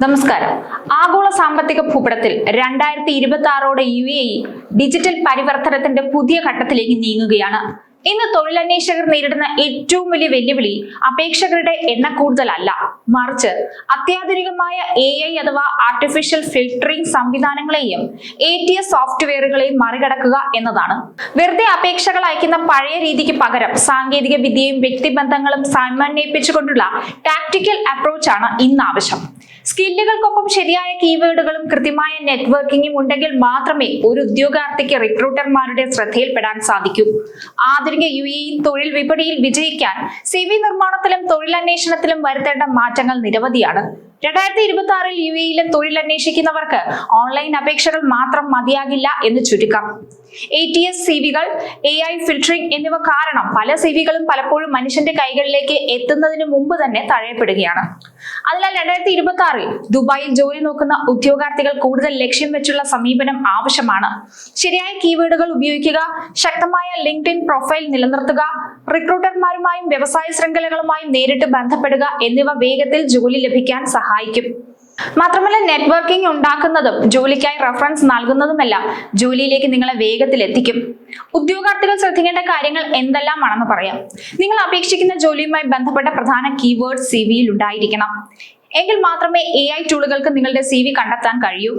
നമസ്കാരം. ആഗോള സാമ്പത്തിക ഭൂപടത്തിൽ 2026 UAE ഡിജിറ്റൽ പരിവർത്തനത്തിന്റെ പുതിയ ഘട്ടത്തിലേക്ക് നീങ്ങുകയാണ്. ഇന്ന് തൊഴിലന്വേഷകർ നേരിടുന്ന ഏറ്റവും വലിയ വെല്ലുവിളി അപേക്ഷകരുടെ എണ്ണക്കൂടുതലല്ല, മറിച്ച് അത്യാധുനികമായ AI അഥവാ ആർട്ടിഫിഷ്യൽ ഫിൽട്ടറിംഗ് സംവിധാനങ്ങളെയും ATS സോഫ്റ്റ്വെയറുകളെയും മറികടക്കുക എന്നതാണ്. വെറുതെ അപേക്ഷകൾ അയക്കുന്ന പഴയ രീതിക്ക് പകരം സാങ്കേതിക വിദ്യയും വ്യക്തിബന്ധങ്ങളും സമന്വയിപ്പിച്ചുകൊണ്ടുള്ള ടാക്ടിക്കൽ അപ്രോച്ചാണ് ഇന്ന് ആവശ്യം. സ്കില്ലുകൾക്കൊപ്പം ശരിയായ കീവേഡുകളും കൃത്യമായ നെറ്റ്വർക്കിംഗും ഉണ്ടെങ്കിൽ മാത്രമേ ഒരു ഉദ്യോഗാർത്ഥിക്ക് റിക്രൂട്ടർമാരുടെ ശ്രദ്ധയിൽപ്പെടാൻ സാധിക്കൂ. ആധുനിക UAE തൊഴിൽ വിപണിയിൽ വിജയിക്കാൻ CV നിർമ്മാണത്തിലും തൊഴിലന്വേഷണത്തിലും വരുത്തേണ്ട മാറ്റങ്ങൾ നിരവധിയാണ്. 2026 UAE തൊഴിൽ അന്വേഷിക്കുന്നവർക്ക് ഓൺലൈൻ അപേക്ഷകൾ മാത്രം മതിയാകില്ല എന്ന് ചുരുക്കം. ATS CVകൾ, AI ഫിൽട്ടറിംഗ് എന്നിവ കാരണം പല CVകളും പലപ്പോഴും മനുഷ്യന്റെ കൈകളിലേക്ക് എത്തുന്നതിന് മുമ്പ് തന്നെ തഴയപ്പെടുകയാണ്. അതിനാൽ 2026 ദുബായിൽ ജോലി നോക്കുന്ന ഉദ്യോഗാർത്ഥികൾ കൂടുതൽ ലക്ഷ്യം വെച്ചുള്ള സമീപനം ആവശ്യമാണ്. ശരിയായ കീവേഡുകൾ ഉപയോഗിക്കുക, ശക്തമായ LinkedIn പ്രൊഫൈൽ നിലനിർത്തുക, റിക്രൂട്ടർമാരുമായും വ്യവസായ ശൃംഖലകളുമായും നേരിട്ട് ബന്ധപ്പെടുക എന്നിവ വേഗത്തിൽ ജോലി ലഭിക്കാൻ സഹായിക്കും. മാത്രമല്ല, നെറ്റ്വർക്കിംഗ് ഉണ്ടാക്കുന്നതും ജോലിക്കായി റഫറൻസ് നൽകുന്നതുമെല്ലാം ജോലിയിലേക്ക് നിങ്ങളെ വേഗത്തിൽ എത്തിക്കും. ഉദ്യോഗാർത്ഥികൾ ശ്രദ്ധിക്കേണ്ട കാര്യങ്ങൾ എന്തെല്ലാമാണെന്ന് പറയാം. നിങ്ങൾ അപേക്ഷിക്കുന്ന ജോലിയുമായി ബന്ധപ്പെട്ട പ്രധാന കീവേഡ് CVയിൽ ഉണ്ടായിരിക്കണം. എങ്കിൽ മാത്രമേ AI ടൂളുകൾക്ക് നിങ്ങളുടെ CV കണ്ടെത്താൻ കഴിയൂ.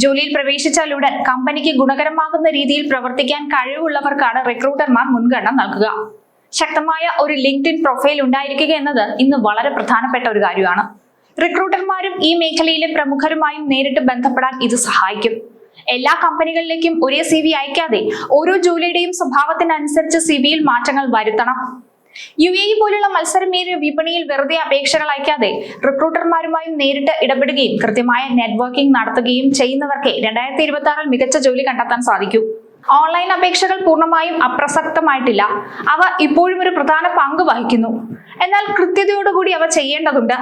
ജോലിയിൽ പ്രവേശിച്ചാലുടൻ കമ്പനിക്ക് ഗുണകരമാകുന്ന രീതിയിൽ പ്രവർത്തിക്കാൻ കഴിവുള്ളവർക്കാണ് റിക്രൂട്ടർമാർ മുൻഗണന നൽകുക. ശക്തമായ ഒരു LinkedIn പ്രൊഫൈൽ ഉണ്ടായിരിക്കുക എന്നത് ഇന്ന് വളരെ പ്രധാനപ്പെട്ട ഒരു കാര്യമാണ്. റിക്രൂട്ടർമാരും ഈ മേഖലയിലെ പ്രമുഖരുമായും നേരിട്ട് ബന്ധപ്പെടാൻ ഇത് സഹായിക്കും. എല്ലാ കമ്പനികളിലേക്കും ഒരേ CV അയക്കാതെ ഓരോ ജോലിയുടെയും സ്വഭാവത്തിനനുസരിച്ച് CVയിൽ മാറ്റങ്ങൾ വരുത്തണം. UAE പോലുള്ള മത്സരമേറിയ വിപണിയിൽ വെറുതെ അപേക്ഷകൾ അയക്കാതെ റിക്രൂട്ടർമാരുമായും നേരിട്ട് ഇടപെടുകയും കൃത്യമായ നെറ്റ്വർക്കിംഗ് നടത്തുകയും ചെയ്യുന്നവർക്ക് 2026 മികച്ച ജോലി കണ്ടെത്താൻ സാധിക്കൂ. ഓൺലൈൻ അപേക്ഷകൾ പൂർണ്ണമായും അപ്രസക്തമായിട്ടില്ല. അവ ഇപ്പോഴും ഒരു പ്രധാന പങ്ക് വഹിക്കുന്നു. എന്നാൽ കൃത്യതയോടുകൂടി അവ ചെയ്യേണ്ടതുണ്ട്.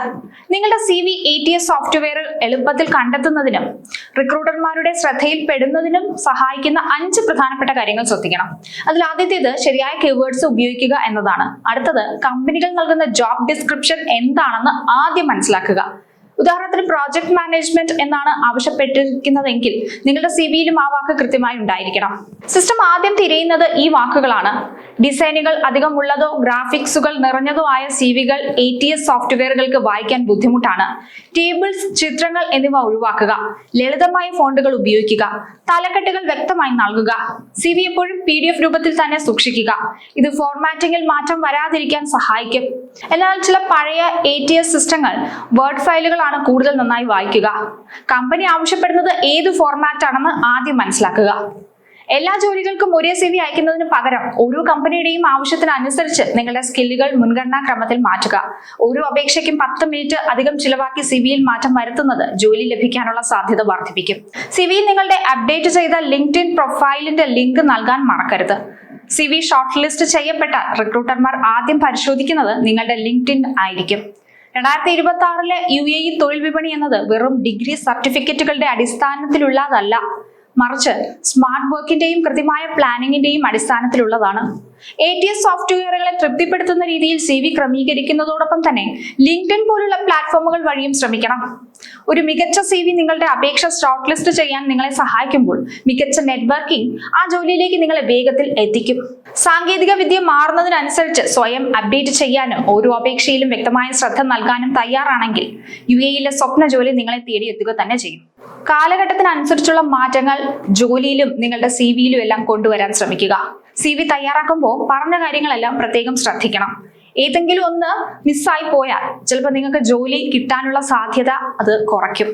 നിങ്ങളുടെ CV ATS സോഫ്റ്റ്വെയർ എളുപ്പത്തിൽ കണ്ടെത്തുന്നതിനും റിക്രൂട്ടർമാരുടെ ശ്രദ്ധയിൽപ്പെടുന്നതിനും സഹായിക്കുന്ന 5 പ്രധാനപ്പെട്ട കാര്യങ്ങൾ ശ്രദ്ധിക്കണം. അതിൽ ആദ്യത്തേത് ശരിയായ കീവേഡ്സ് ഉപയോഗിക്കുക എന്നതാണ്. അടുത്തത്, കമ്പനികൾ നൽകുന്ന ജോബ് ഡിസ്ക്രിപ്ഷൻ എന്താണെന്ന് ആദ്യം മനസ്സിലാക്കുക. ഉദാഹരണത്തിന് പ്രോജക്ട് മാനേജ്മെന്റ് എന്നാണ് ആവശ്യപ്പെട്ടിരിക്കുന്നതെങ്കിൽ നിങ്ങളുടെ CVയിലും ആ വാക്ക് കൃത്യമായി ഉണ്ടായിരിക്കണം. സിസ്റ്റം ആദ്യം തിരയുന്നത് ഈ വാക്കുകളാണ്. ഡിസൈനുകൾ അധികമുള്ളതോ ഗ്രാഫിക്സുകൾ നിറഞ്ഞതോ ആയ CVകൾ ATS സോഫ്റ്റ്വെയറുകൾക്ക് വായിക്കാൻ ബുദ്ധിമുട്ടാണ്. ടേബിൾസ്, ചിത്രങ്ങൾ എന്നിവ ഒഴിവാക്കുക. ലളിതമായ ഫോണ്ടുകൾ ഉപയോഗിക്കുക. തലക്കെട്ടുകൾ വ്യക്തമായി നൽകുക. CV എപ്പോഴും PDF രൂപത്തിൽ തന്നെ സൂക്ഷിക്കുക. ഇത് ഫോർമാറ്റിംഗിൽ മാറ്റം വരാതിരിക്കാൻ സഹായിക്കും. എന്നാൽ ചില പഴയ ATS സിസ്റ്റങ്ങൾ വേർഡ് ഫയലുകളാണ് കൂടുതൽ നന്നായി വായിക്കുക. കമ്പനി ആവശ്യപ്പെടുന്നത് ഏത് ഫോർമാറ്റ് ആണെന്ന് ആദ്യം മനസ്സിലാക്കുക. എല്ലാ ജോലികൾക്കും ഒരേ CV അയക്കുന്നതിന് പകരം ഓരോ കമ്പനിയുടെയും ആവശ്യത്തിനനുസരിച്ച് നിങ്ങളുടെ സ്കില്ലുകൾ മുൻഗണനാ ക്രമത്തിൽ മാറ്റുക. ഓരോ അപേക്ഷയ്ക്കും 10 മിനിറ്റ് അധികം ചിലവാക്കി CVയിൽ മാറ്റം വരുത്തുന്നത് ജോലി ലഭിക്കാനുള്ള സാധ്യത വർദ്ധിപ്പിക്കും. CVയിൽ നിങ്ങളുടെ അപ്ഡേറ്റ് ചെയ്ത LinkedIn പ്രൊഫൈലിന്റെ ലിങ്ക് നൽകാൻ മറക്കരുത്. CV ഷോർട്ട് ലിസ്റ്റ് ചെയ്യപ്പെട്ട റിക്രൂട്ടർമാർ ആദ്യം പരിശോധിക്കുന്നത് നിങ്ങളുടെ LinkedIn ആയിരിക്കും. 2026 UAE തൊഴിൽ വിപണി എന്നത് വെറും ഡിഗ്രി സർട്ടിഫിക്കറ്റുകളുടെ അടിസ്ഥാനത്തിലുള്ളതല്ല, മറിച്ച് സ്മാർട്ട് വർക്കിന്റെയും കൃത്യമായ പ്ലാനിങ്ങിന്റെയും അടിസ്ഥാനത്തിലുള്ളതാണ്. ATS സോഫ്റ്റ്വെയറുകളെ തൃപ്തിപ്പെടുത്തുന്ന രീതിയിൽ CV ക്രമീകരിക്കുന്നതോടൊപ്പം തന്നെ LinkedIn പോലുള്ള പ്ലാറ്റ്ഫോമുകൾ വഴിയും ശ്രമിക്കണം. ഒരു മികച്ച CV നിങ്ങളുടെ അപേക്ഷ ഷോർട്ട് ലിസ്റ്റ് ചെയ്യാൻ നിങ്ങളെ സഹായിക്കുമ്പോൾ മികച്ച നെറ്റ്വർക്കിംഗ് ആ ജോലിയിലേക്ക് നിങ്ങളെ വേഗത്തിൽ എത്തിക്കും. സാങ്കേതിക വിദ്യ മാറുന്നതിനനുസരിച്ച് സ്വയം അപ്ഡേറ്റ് ചെയ്യാനും ഓരോ അപേക്ഷയിലും വ്യക്തമായ ശ്രദ്ധ നൽകാനും തയ്യാറാണെങ്കിൽ UAEയിലെ സ്വപ്ന ജോലി നിങ്ങളെ തേടിയെത്തുക തന്നെ ചെയ്യും. കാലഘട്ടത്തിനനുസരിച്ചുള്ള മാറ്റങ്ങൾ ജോലിയിലും നിങ്ങളുടെ CVയിലും എല്ലാം കൊണ്ടുവരാൻ ശ്രമിക്കുക. CV തയ്യാറാക്കുമ്പോൾ പറഞ്ഞ കാര്യങ്ങളെല്ലാം പ്രത്യേകം ശ്രദ്ധിക്കണം. ഏതെങ്കിലും ഒന്ന് മിസ്സായി പോയാൽ ചിലപ്പോൾ നിങ്ങൾക്ക് ജോലി കിട്ടാനുള്ള സാധ്യത അത് കുറയ്ക്കും.